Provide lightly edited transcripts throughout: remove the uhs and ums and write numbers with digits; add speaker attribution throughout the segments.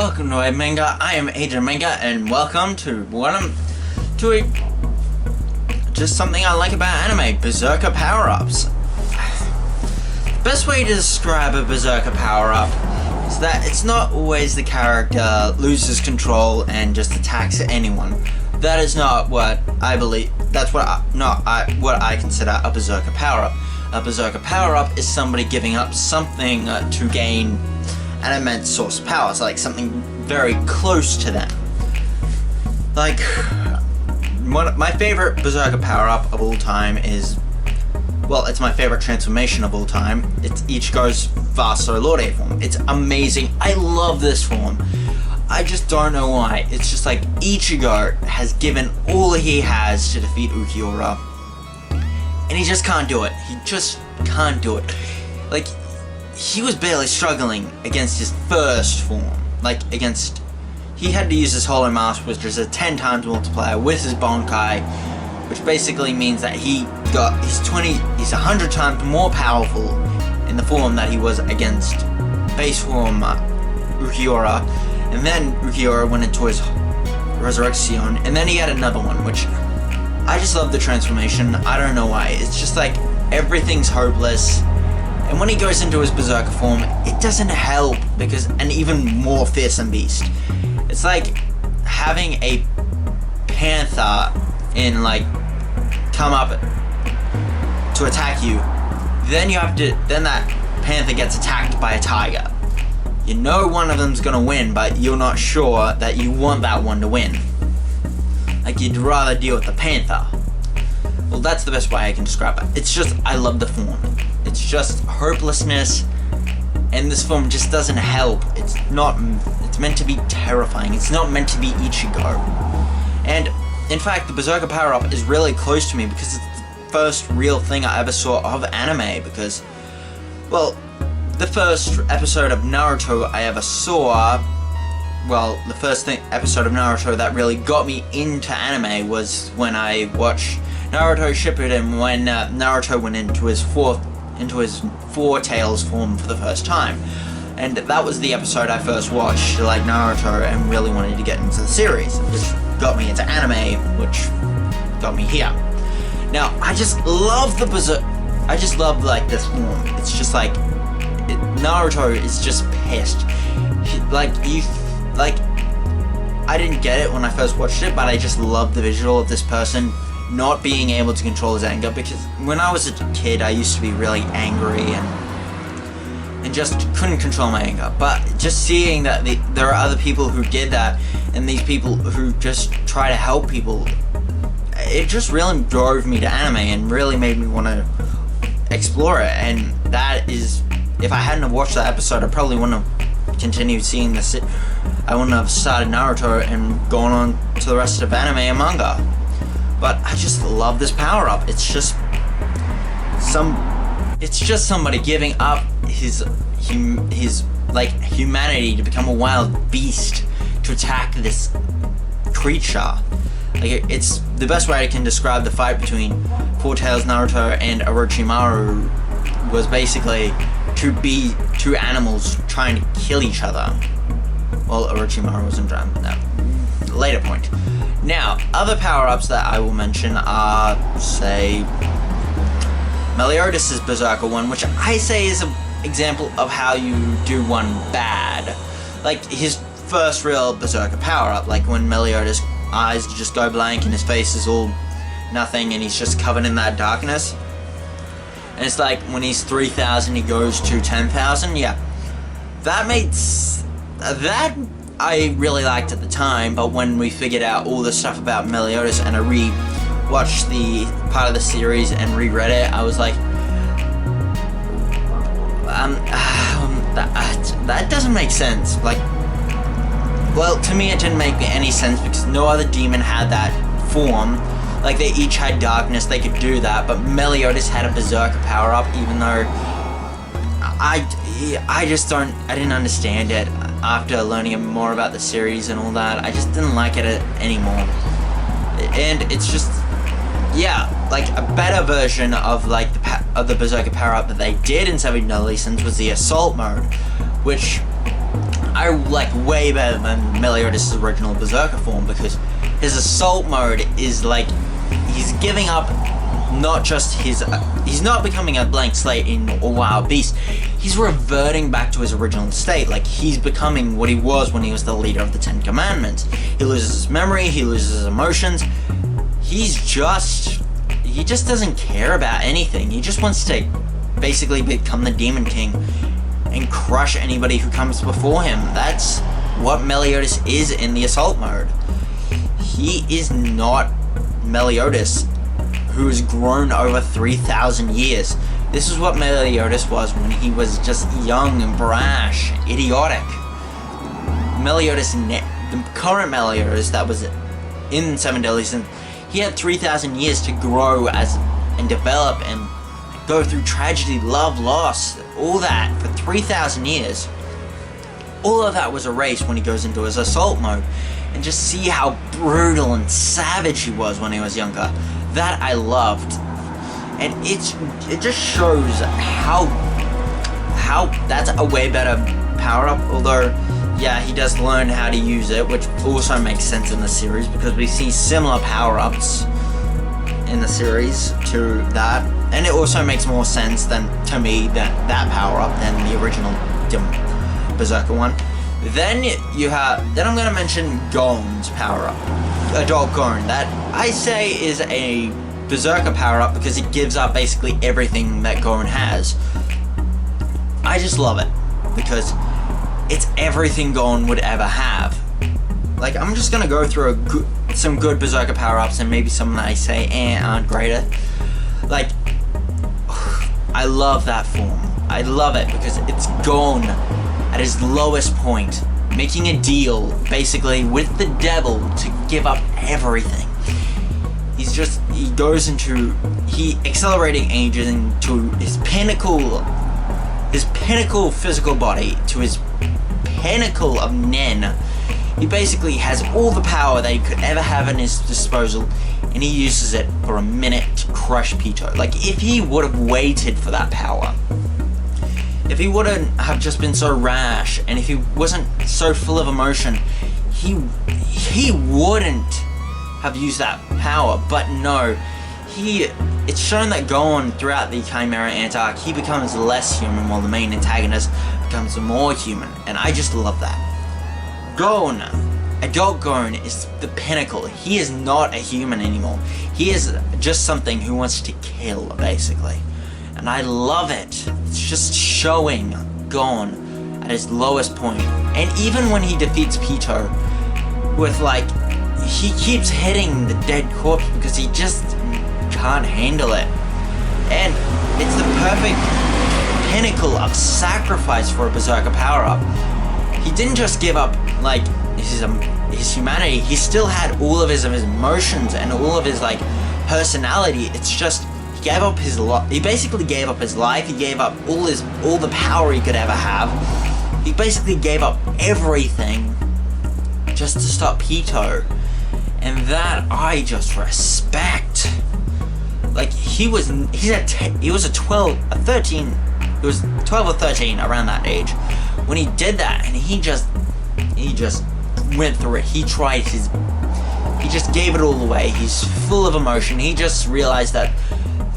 Speaker 1: welcome to Manga. I am Agent Manga, and welcome to just something I like about anime: berserker power-ups. The best way to describe a berserker power-up is that it's not always the character loses control and just attacks anyone. That is not what I believe. That's what I consider a berserker power-up. A berserker power-up is somebody giving up something to gain an immense source of power, so like something very close to them. Like, my favorite berserker power-up of all time is, well, it's my favorite transformation of all time. It each goes Vasto Lord A form. It's amazing. I love this form. I just don't know why. It's just like Ichigo has given all he has to defeat Ukiura, and he just can't do it. He just can't do it. Like, he was barely struggling against his first form. He had to use his Hollow Mask, which is a 10 times multiplier with his Bonkai, which basically means that he's 100 times more powerful in the form that he was against base form Ukiura, and then Ukiura went into his Resurrection, and then he had another one, which I just love the transformation. I don't know why. It's just like everything's hopeless. And when he goes into his berserker form, it doesn't help because an even more fearsome beast. It's like having a panther come up to attack you. Then that panther gets attacked by a tiger. You know one of them's gonna win, but you're not sure that you want that one to win. Like, you'd rather deal with the panther. Well, that's the best way I can describe it. It's just, I love the form. It's just hopelessness, and this form just doesn't help. It's meant to be terrifying. It's not meant to be Ichigo. And, in fact, the berserker power-up is really close to me because it's the first real thing I ever saw of anime, because, well, the first episode of Naruto I ever saw, well, the first episode of Naruto that really got me into anime was when I watched Naruto Shippuden, when Naruto went into his Four Tails form for the first time. And that was the episode I first watched, like Naruto, and really wanted to get into the series, which got me into anime, which got me here. Now, I just love this form. It's just like, Naruto is just pissed. I didn't get it when I first watched it, but I just love the visual of this person not being able to control his anger, because when I was a kid I used to be really angry and just couldn't control my anger. But just seeing that there are other people who did that, and these people who just try to help people, it just really drove me to anime and really made me want to explore it. And that is, if I hadn't have watched that episode, I probably wouldn't have continued seeing this. I wouldn't have started Naruto and gone on to the rest of anime and manga. But I just love this power-up. It's just somebody giving up his humanity to become a wild beast to attack this creature. Like, it's the best way I can describe the fight between Four Tails Naruto and Orochimaru was basically to be two animals trying to kill each other. Well, Orochimaru wasn't trying, no. Later point. Now, other power-ups that I will mention are, say, Meliodas' Berserker one, which I say is an example of how you do one bad. Like, his first real Berserker power-up, like when Meliodas' eyes just go blank and his face is all nothing and he's just covered in that darkness. And it's like, when he's 3,000 he goes to 10,000, yeah. That I really liked at the time, but when we figured out all the stuff about Meliodas and I re-watched the part of the series and reread it, I was like, that doesn't make sense. Like, well, to me it didn't make any sense because no other demon had that form. Like, they each had darkness, they could do that, but Meliodas had a berserker power-up, even though I didn't understand it. After learning more about the series and all that, I just didn't like it anymore. And it's just, yeah, like a better version of the Berserker power-up that they did in 7 Deadly Sins was the Assault mode, which I like way better than Meliodas' original Berserker form, because his assault mode is like, he's giving up not just his, he's not becoming a blank slate in a wild beast, he's reverting back to his original state. Like, he's becoming what he was when he was the leader of the Ten Commandments. He loses his memory, he loses his emotions, he just doesn't care about anything. He just wants to basically become the Demon King and crush anybody who comes before him. That's what Meliodas is in the assault mode. He is not Meliodas, who has grown over 3,000 years. This is what Meliodas was when he was just young and brash, idiotic. Meliodas, the current Meliodas that was in Seven Deadly Sins, he had 3,000 years to grow and develop and go through tragedy, love, loss, all that for 3,000 years. All of that was erased when he goes into his assault mode. And just see how brutal and savage he was when he was younger. That I loved. And it just shows how that's a way better power-up. Although, yeah, he does learn how to use it, which also makes sense in the series, because we see similar power-ups in the series to that. And it also makes more sense to me that power-up than the original Berserker one. Then I'm gonna mention Gon's power-up. Adult Gon. That I say is a Berserker power-up because it gives up basically everything that Gon has. I just love it because it's everything Gon would ever have. Like, I'm just gonna go through some good Berserker power-ups and maybe some that I say aren't greater. Like, I love that form. I love it because it's Gon at his lowest point, making a deal basically with the devil to give up everything. He goes into, accelerating ages into his pinnacle physical body, to his pinnacle of Nen. He basically has all the power that he could ever have in his disposal, and he uses it for a minute to crush Pito. Like, if he would have waited for that power, if he wouldn't have just been so rash, and if he wasn't so full of emotion, he wouldn't have used that power. But no, it's shown that Gon throughout the Chimera Ant-Arc, he becomes less human while the main antagonist becomes more human, and I just love that. Gon, Adult Gon, is the pinnacle. He is not a human anymore. He is just something who wants to kill, basically. And I love it. It's just showing Gon at his lowest point. And even when he defeats Pito, with like, he keeps hitting the dead corpse because he just can't handle it. And it's the perfect pinnacle of sacrifice for a Berserker power-up. He didn't just give up, like, his humanity. He still had all of his emotions and all of his, like, personality. It's just, he gave up his life. He basically gave up his life. He gave up all the power he could ever have. He basically gave up everything just to stop Pito. And that I just respect. Like, he was 12 or 13, around that age, when he did that, and he just went through it. He just gave it all away. He's full of emotion. He just realized that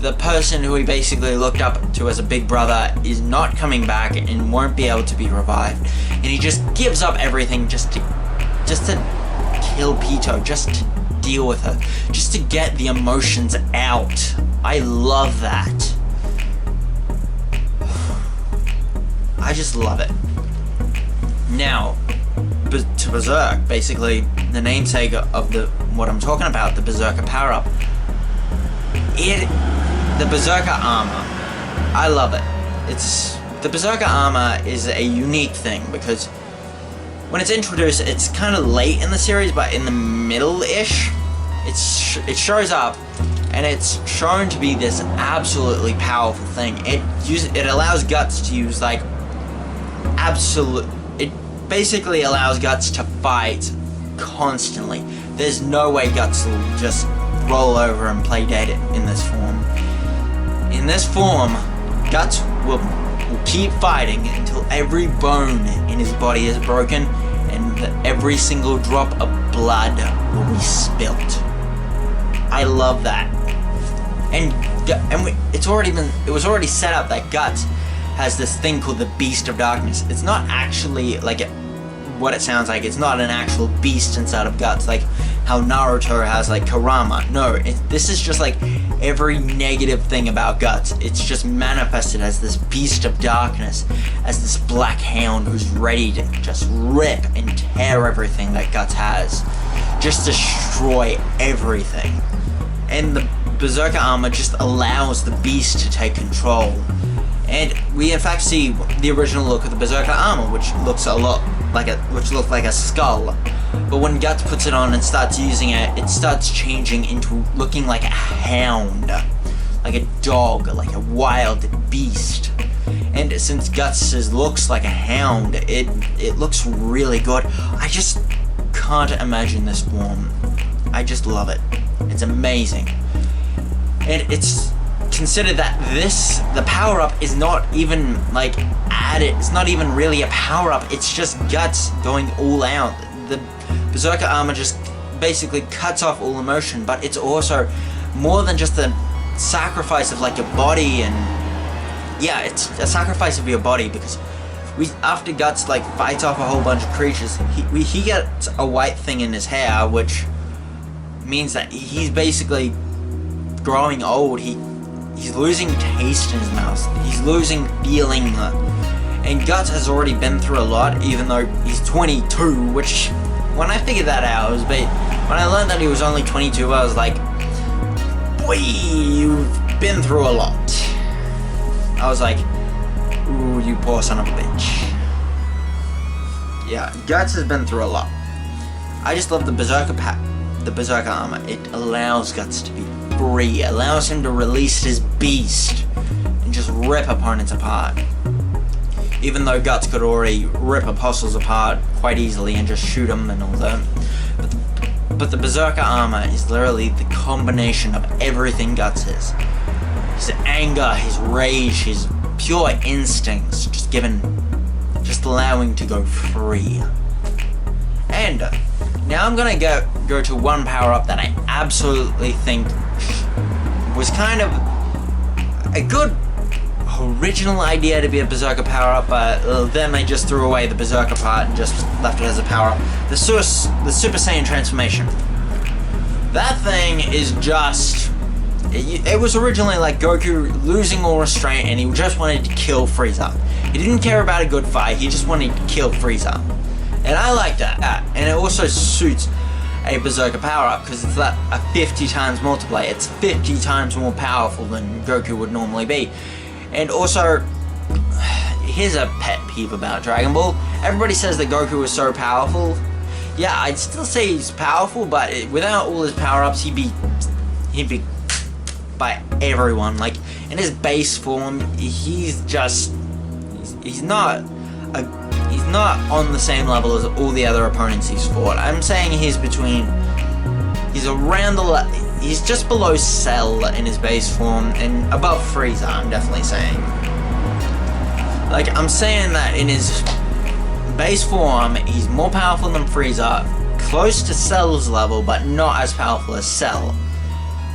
Speaker 1: the person who he basically looked up to as a big brother is not coming back and won't be able to be revived. And he just gives up everything just to kill Pito, just to deal with her, just to get the emotions out. I love that. I just love it. Now, to Berserk, basically the namesake of what I'm talking about, the Berserker power-up. The Berserker armor, I love it. The Berserker armor is a unique thing because when it's introduced, it's kind of late in the series, but in the middle-ish, it shows up, and it's shown to be this absolutely powerful thing. It allows Guts to use, like, it basically allows Guts to fight constantly. There's no way Guts will just roll over and play dead in this form. In this form, Guts will will keep fighting until every bone in his body is broken and every single drop of blood will be spilt. I love that. And it was already set up that Guts has this thing called the Beast of Darkness. It's not actually like what it sounds like. It's not an actual beast inside of Guts, like how Naruto has like Kurama. No, this is just like every negative thing about Guts. It's just manifested as this Beast of Darkness, as this black hound who's ready to just rip and tear everything that Guts has. Just destroy everything. And the Berserker armor just allows the beast to take control. And we in fact see the original look of the Berserker armor, which looks looked like a skull. But when Guts puts it on and starts using it, it starts changing into looking like a hound, like a dog, like a wild beast. And since Guts looks like a hound, it looks really good. I just can't imagine this form. I just love it. It's amazing. And it's considered that the power-up is not even like added, it's not even really a power-up, it's just Guts going all out. The Berserker armor just basically cuts off all emotion, but it's also more than just a sacrifice of like your body. And yeah, it's a sacrifice of your body, because after Guts like fights off a whole bunch of creatures, he gets a white thing in his hair, which means that he's basically growing old. He's losing taste in his mouth. He's losing feeling. And Guts has already been through a lot, even though he's 22, which, when I figured that out, when I learned that he was only 22, I was like, boy, you've been through a lot. I was like, ooh, you poor son of a bitch. Yeah, Guts has been through a lot. I just love the Berserker armor. It allows Guts to be free, allows him to release his beast and just rip opponents apart. Even though Guts could already rip apostles apart quite easily and just shoot them and all that. But the Berserker armor is literally the combination of everything Guts is. His anger, his rage, his pure instincts, just allowing to go free. And now I'm gonna go to one power-up that I absolutely think was kind of a good original idea to be a Berserker power-up, but then they just threw away the Berserker part and just left it as a power-up. The Super Saiyan transformation. That thing is just... It was originally like Goku losing all restraint and he just wanted to kill Frieza. He didn't care about a good fight, he just wanted to kill Frieza. And I like that. And it also suits a Berserker power-up because it's that a 50 times multiplier. It's 50 times more powerful than Goku would normally be. And also, here's a pet peeve about Dragon Ball. Everybody says that Goku is so powerful. Yeah, I'd still say he's powerful, but without all his power-ups, he'd be by everyone. Like, in his base form, he's not on the same level as all the other opponents he's fought. I'm saying he's just below Cell in his base form and above Frieza, I'm definitely saying. Like, I'm saying that in his base form, he's more powerful than Frieza, close to Cell's level, but not as powerful as Cell.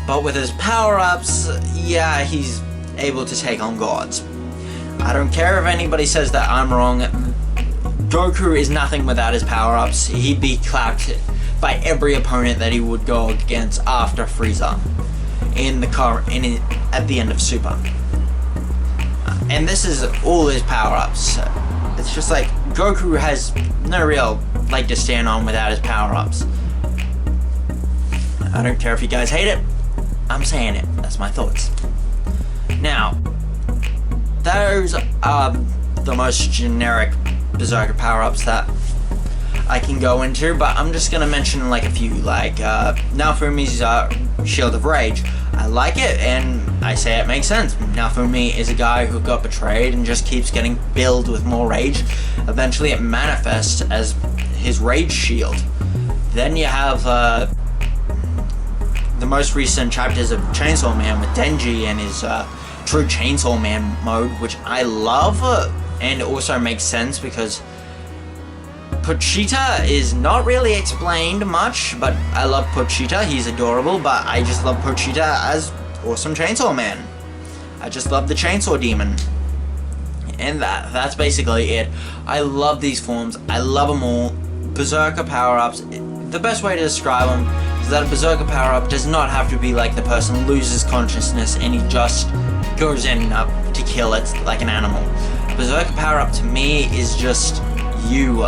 Speaker 1: But with his power-ups, yeah, he's able to take on gods. I don't care if anybody says that I'm wrong. Goku is nothing without his power-ups. He'd be clapped by every opponent that he would go against after Frieza at the end of Super. And this is all his power-ups. It's just like Goku has no real leg to stand on without his power-ups. I don't care if you guys hate it. I'm saying it. That's my thoughts. Now, those are the most generic Berserker power-ups that I can go into, but I'm just gonna mention like a few, like Naofumi's Shield of Rage. I like it, and I say it makes sense. Naofumi is a guy who got betrayed and just keeps getting filled with more rage. Eventually it manifests as his Rage Shield. Then you have the most recent chapters of Chainsaw Man with Denji and his true Chainsaw Man mode, which I love, and it also makes sense because Pochita is not really explained much, but I love Pochita. He's adorable, but I just love Pochita as awesome Chainsaw Man. I just love the Chainsaw Demon. And that's basically it. I love these forms. I love them all. Berserker power-ups, the best way to describe them is that a Berserker power-up does not have to be like the person loses consciousness and he just goes in up to kill it like an animal. A Berserker power-up to me is just you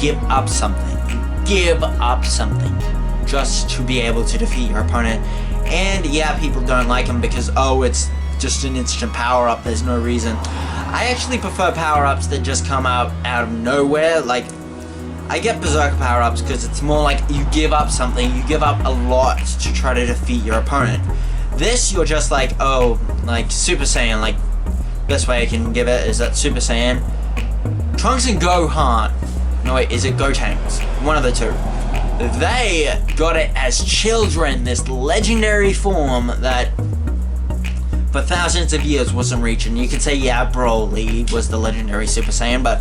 Speaker 1: give up something. Give up something just to be able to defeat your opponent. And yeah, people don't like them because, oh, it's just an instant power-up, there's no reason. I actually prefer power-ups that just come out of nowhere. Like, I get Berserker power-ups because it's more like you give up something, you give up a lot to try to defeat your opponent. This, you're just like, oh, like Super Saiyan, like, best way I can give it is that Super Saiyan. Trunks and Gohan, no wait, is it Gotenks? One of the two. They got it as children, this legendary form that for thousands of years wasn't reaching. You could say, yeah, Broly was the legendary Super Saiyan, but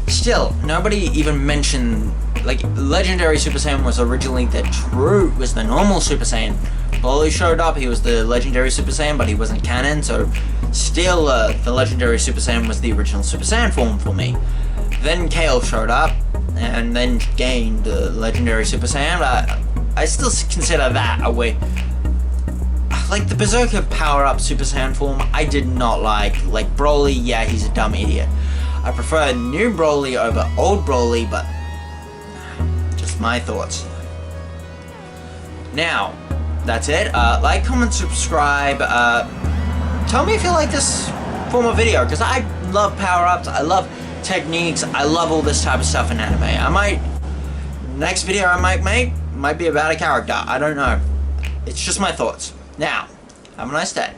Speaker 1: still, nobody even mentioned, like, legendary Super Saiyan was originally was the normal Super Saiyan. Broly showed up, he was the legendary Super Saiyan, but he wasn't canon, so still, the legendary Super Saiyan was the original Super Saiyan form for me. Then Kale showed up, and then gained the legendary Super Saiyan, but I still consider that a way. Like, the Berserker power-up Super Saiyan form, I did not like. Like, Broly, yeah, he's a dumb idiot. I prefer new Broly over old Broly, but just my thoughts. Now, that's it. Like, comment, subscribe. Tell me if you like this form of video, because I love power-ups, I love techniques, I love all this type of stuff in anime. Next video I might make might be about a character, I don't know. It's just my thoughts. Now, have a nice day.